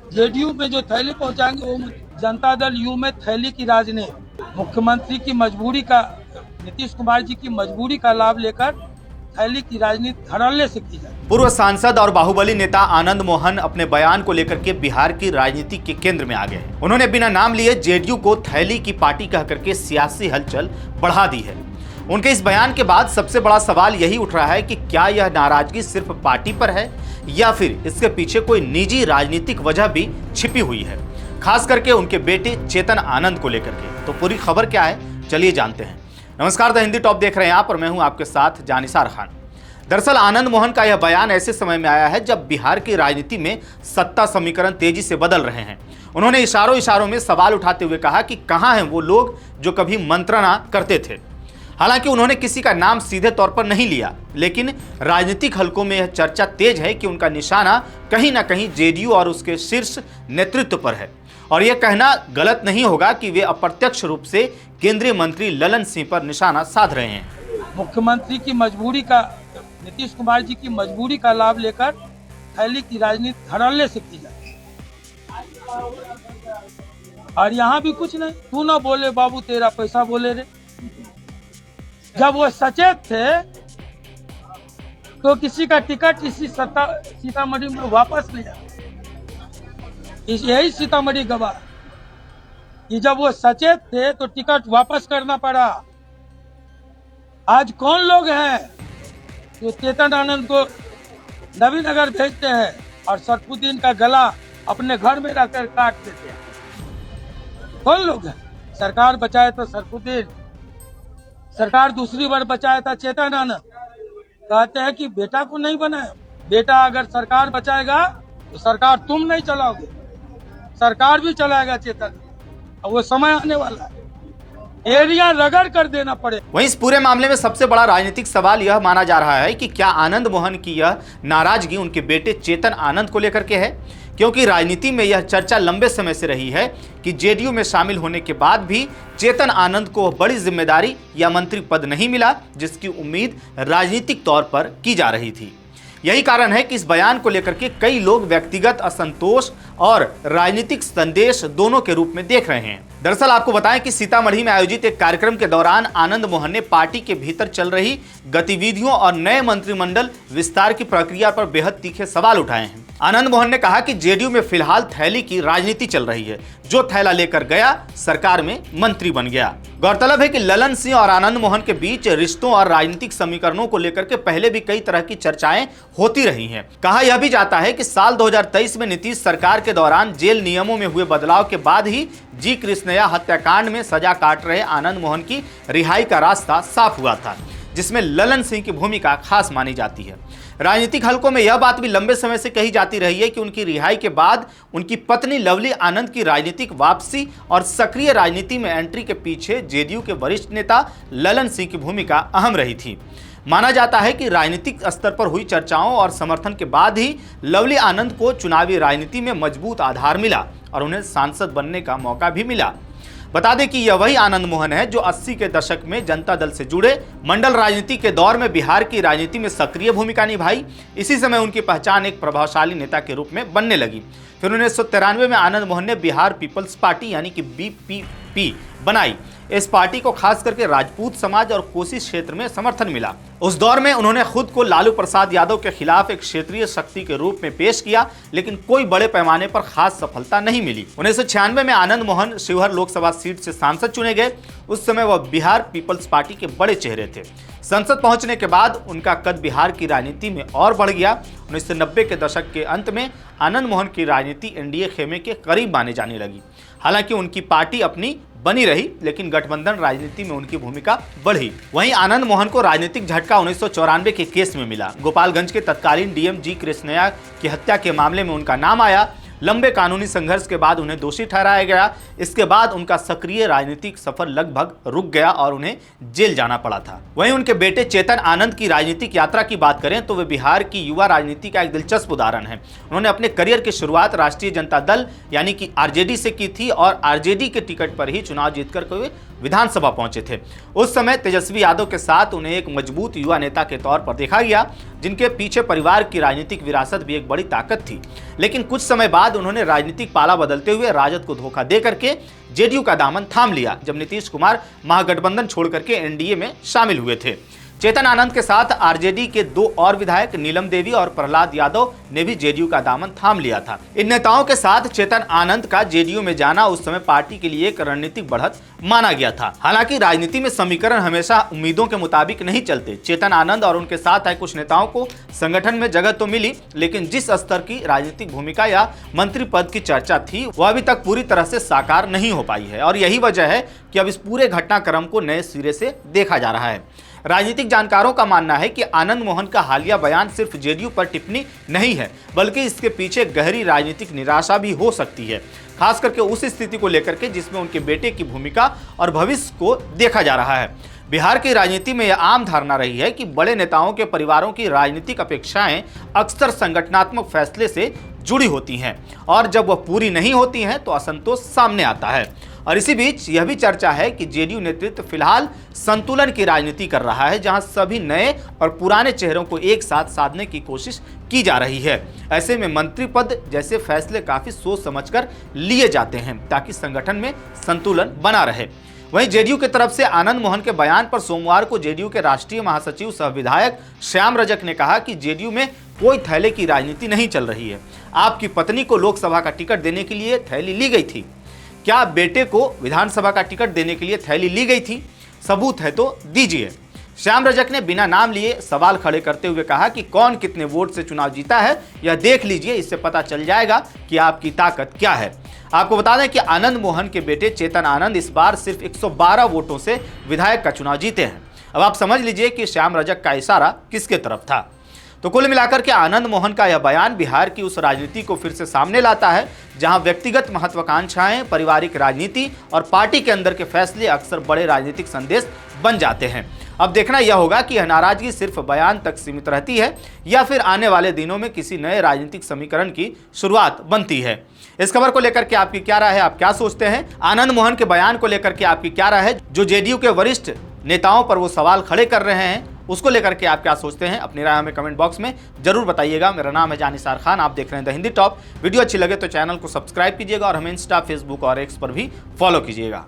JDU में जो थैली पहुंचाएंगे वो जनता दल यू में थैली की राजनीति, मुख्यमंत्री की मजबूरी का, नीतीश कुमार जी की मजबूरी का लाभ लेकर थैली की राजनीति धड़ल्ले से की जाए। पूर्व सांसद और बाहुबली नेता आनंद मोहन अपने बयान को लेकर के बिहार की राजनीति के केंद्र में आ गए हैं। उन्होंने बिना नाम लिए जेडीयू को थैली की पार्टी कह करके सियासी हलचल बढ़ा दी है। उनके इस बयान के बाद सबसे बड़ा सवाल यही उठ रहा है कि क्या यह नाराजगी सिर्फ पार्टी पर है या फिर इसके पीछे कोई निजी राजनीतिक वजह भी छिपी हुई है, खास करके उनके बेटे चेतन आनंद को लेकर के। तो पूरी खबर क्या है, चलिए जानते हैं। नमस्कार, द हिंदी टॉप देख रहे हैं आप और मैं हूं आपके साथ जानिसार खान। दरअसल आनंद मोहन का यह बयान ऐसे समय में आया है जब बिहार की राजनीति में सत्ता समीकरण तेजी से बदल रहे हैं। उन्होंने इशारों में सवाल उठाते हुए कहा कि कहां हैं वो लोग जो कभी मंत्रणा करते थे। हालांकि उन्होंने किसी का नाम सीधे तौर पर नहीं लिया, लेकिन राजनीतिक हलकों में यह चर्चा तेज है कि उनका निशाना कहीं ना कहीं जेडीयू और उसके शीर्ष नेतृत्व पर है। और यह कहना गलत नहीं होगा कि वे अप्रत्यक्ष रूप से केंद्रीय मंत्री ललन सिंह पर निशाना साध रहे हैं। मुख्यमंत्री की मजबूरी का, नीतीश कुमार जी की मजबूरी का लाभ लेकर थैली की राजनीति धड़ल्ले से की जाए। और यहाँ भी कुछ नहीं, तू ना बोले बाबू तेरा पैसा बोले रे। जब वो सचेत थे तो किसी का टिकट इसी सीतामढ़ी में वापस नहीं आया। यही सीतामढ़ी गवाह कि जब वो सचेत थे तो टिकट वापस करना पड़ा। आज कौन लोग हैं जो चेतन आनंद को नवीनगर भेजते हैं और सरफुद्दीन का गला अपने घर में रखकर काट देते हैं? कौन लोग हैं? सरकार बचाए तो सरफुद्दीन, सरकार दूसरी बार बचाया था चेतन आनंद। कहते हैं कि बेटा को नहीं बनाया। बेटा अगर सरकार बचाएगा तो सरकार तुम नहीं चलाओगे, सरकार भी चलाएगा चेतन। और वो समय आने वाला है, एरिया रगड़ कर देना पड़े। वहीं इस पूरे मामले में सबसे बड़ा राजनीतिक सवाल यह माना जा रहा है कि क्या आनंद मोहन की यह नाराजगी उनके बेटे चेतन आनंद को लेकर के है, क्योंकि राजनीति में यह चर्चा लंबे समय से रही है कि जेडीयू में शामिल होने के बाद भी चेतन आनंद को बड़ी जिम्मेदारी या मंत्री पद नहीं मिला, जिसकी उम्मीद राजनीतिक तौर पर की जा रही थी। यही कारण है कि इस बयान को लेकर के कई लोग व्यक्तिगत असंतोष और राजनीतिक संदेश दोनों के रूप में देख रहे हैं। दरअसल आपको बताएं कि सीतामढ़ी में आयोजित एक कार्यक्रम के दौरान आनंद मोहन ने पार्टी के भीतर चल रही गतिविधियों और नए मंत्रिमंडल विस्तार की प्रक्रिया पर बेहद तीखे सवाल उठाए हैं। आनंद मोहन ने कहा कि जेडीयू में फिलहाल थैली की राजनीति चल रही है, जो थैला लेकर गया सरकार में मंत्री बन गया। गौरतलब है कि ललन सिंह और आनंद मोहन के बीच रिश्तों और राजनीतिक समीकरणों को लेकर के पहले भी कई तरह की चर्चाएं होती रही हैं। कहा यह भी जाता है कि साल 2023 में नीतीश सरकार के दौरान जेल नियमों में हुए बदलाव के बाद ही जी कृष्णया हत्याकांड में सजा काट रहे आनंद मोहन की रिहाई का रास्ता साफ हुआ था, जिसमें ललन सिंह की भूमिका खास मानी जाती है। राजनीतिक हलकों में यह बात भी लंबे समय से कही जाती रही है कि उनकी रिहाई के बाद उनकी पत्नी लवली आनंद की राजनीतिक वापसी और सक्रिय राजनीति में एंट्री के पीछे जेडीयू के वरिष्ठ नेता ललन सिंह की भूमिका अहम रही थी। माना जाता है कि राजनीतिक स्तर पर हुई चर्चाओं और समर्थन के बाद ही लवली आनंद को चुनावी राजनीति में मजबूत आधार मिला और उन्हें सांसद बनने का मौका भी मिला। बता दें कि यह वही आनंद मोहन है जो 80 के दशक में जनता दल से जुड़े मंडल राजनीति के दौर में बिहार की राजनीति में सक्रिय भूमिका निभाई। इसी समय उनकी पहचान एक प्रभावशाली नेता के रूप में बनने लगी। फिर 1993 में आनंद मोहन ने बिहार पीपल्स पार्टी यानी कि बीपीपी बनाई। इस पार्टी को खास करके राजपूत समाज और कोसी क्षेत्र में समर्थन मिला। उस दौर में उन्होंने खुद को लालू प्रसाद यादव के खिलाफ एक क्षेत्रीय शक्ति के रूप में पेश किया, लेकिन कोई बड़े पैमाने पर खास सफलता नहीं मिली। 1996 में आनंद मोहन शिवहर लोकसभा सीट से सांसद चुने गए। उस समय वह बिहार पीपल्स पार्टी के बड़े चेहरे थे। संसद पहुंचने के बाद उनका कद बिहार की राजनीति में और बढ़ गया। 1990 के दशक के अंत में आनंद मोहन की राजनीति एनडीए खेमे के करीब माने जाने लगी। हालांकि उनकी पार्टी अपनी बनी रही, लेकिन गठबंधन राजनीति में उनकी भूमिका बढ़ी। वहीं आनंद मोहन को राजनीतिक झटका 1994 के केस में मिला। गोपालगंज के तत्कालीन डीएम जी कृष्णया की हत्या के मामले में उनका नाम आया। लंबे कानूनी संघर्ष के बाद उन्हें दोषी ठहराया गया। इसके बाद उनका सक्रिय राजनीतिक सफर लगभग रुक गया और उन्हें जेल जाना पड़ा था। वहीं उनके बेटे चेतन आनंद की राजनीतिक यात्रा की बात करें तो वे बिहार की युवा राजनीति का एक दिलचस्प उदाहरण है। उन्होंने अपने करियर की शुरुआत राष्ट्रीय जनता दल यानी कि आरजेडी से की थी और आरजेडी के टिकट पर ही चुनाव जीतकर वे विधानसभा पहुंचे थे। उस समय तेजस्वी यादव के साथ उन्हें एक मजबूत युवा नेता के तौर पर देखा गया, जिनके पीछे परिवार की राजनीतिक विरासत भी एक बड़ी ताकत थी। लेकिन कुछ समय बाद उन्होंने राजनीतिक पाला बदलते हुए राजद को धोखा दे करके जेडीयू का दामन थाम लिया, जब नीतीश कुमार महागठबंधन छोड़ करके एनडीए में शामिल हुए थे। चेतन आनंद के साथ आरजेडी के 2 और विधायक नीलम देवी और प्रहलाद यादव ने भी जेडीयू का दामन थाम लिया था। इन नेताओं के साथ चेतन आनंद का जेडीयू में जाना उस समय पार्टी के लिए एक रणनीतिक बढ़त माना गया था। हालांकि राजनीति में समीकरण हमेशा उम्मीदों के मुताबिक नहीं चलते। चेतन आनंद और उनके साथ आए कुछ नेताओं को संगठन में जगह तो मिली, लेकिन जिस स्तर की राजनीतिक भूमिका या मंत्री पद की चर्चा थी वह अभी तक पूरी तरह से साकार नहीं हो पाई है। और यही वजह है कि अब इस पूरे घटनाक्रम को नए सिरे से देखा जा रहा है। राजनीतिक जानकारों का मानना है कि आनंद मोहन का हालिया बयान सिर्फ जेडीयू पर टिप्पणी नहीं है, बल्कि इसके पीछे गहरी राजनीतिक निराशा भी हो सकती है, खास करके उस स्थिति को लेकर के जिसमें उनके बेटे की भूमिका और भविष्य को देखा जा रहा है। बिहार की राजनीति में यह आम धारणा रही है कि बड़े नेताओं के परिवारों की राजनीतिक अपेक्षाएं अक्सर संगठनात्मक फैसले से जुड़ी होती हैं, और जब वह पूरी नहीं होती हैं तो असंतोष सामने आता है। और इसी बीच यह भी चर्चा है कि जेडीयू नेतृत्व फिलहाल संतुलन की राजनीति कर रहा है, जहां सभी नए और पुराने चेहरों को एक साथ साधने की कोशिश की जा रही है। ऐसे में मंत्री पद जैसे फैसले काफी सोच समझकर लिए जाते हैं, ताकि संगठन में संतुलन बना रहे। वहीं जेडीयू की तरफ से आनंद मोहन के बयान पर सोमवार को जेडीयू के राष्ट्रीय महासचिव सह विधायक श्याम रजक ने कहा कि जेडीयू में कोई थैले की राजनीति नहीं चल रही है। आपकी पत्नी को लोकसभा का टिकट देने के लिए थैली ली गई थी, क्या बेटे को विधानसभा का टिकट देने के लिए थैली ली गई थी? सबूत है तो दीजिए। श्याम रजक ने बिना नाम लिए सवाल खड़े करते हुए कहा कि कौन कितने वोट से चुनाव जीता है यह देख लीजिए, इससे पता चल जाएगा कि आपकी ताकत क्या है। आपको बता दें कि आनंद मोहन के बेटे चेतन आनंद इस बार सिर्फ 112 वोटों से विधायक का चुनाव जीते हैं। अब आप समझ लीजिए कि श्याम रजक का इशारा किसके तरफ था। तो कुल मिलाकर के आनंद मोहन का यह बयान बिहार की उस राजनीति को फिर से सामने लाता है, जहां व्यक्तिगत महत्वाकांक्षाएं, पारिवारिक राजनीति और पार्टी के अंदर के फैसले अक्सर बड़े राजनीतिक संदेश बन जाते हैं। अब देखना यह होगा कि यह नाराजगी सिर्फ बयान तक सीमित रहती है या फिर आने वाले दिनों में किसी नए राजनीतिक समीकरण की शुरुआत बनती है। इस खबर को लेकर के आपकी क्या राय है? आप क्या सोचते हैं? आनंद मोहन के बयान को लेकर के आपकी क्या राय है? जो जेडीयू के वरिष्ठ नेताओं पर वो सवाल खड़े कर रहे हैं, उसको लेकर के आप क्या सोचते हैं? अपनी राय हमें कमेंट बॉक्स में जरूर बताइएगा। मेरा नाम है जानिसार खान, आप देख रहे हैं द हिंदी टॉप। वीडियो अच्छी लगे तो चैनल को सब्सक्राइब कीजिएगा और हमें इंस्टा, फेसबुक और एक्स पर भी फॉलो कीजिएगा।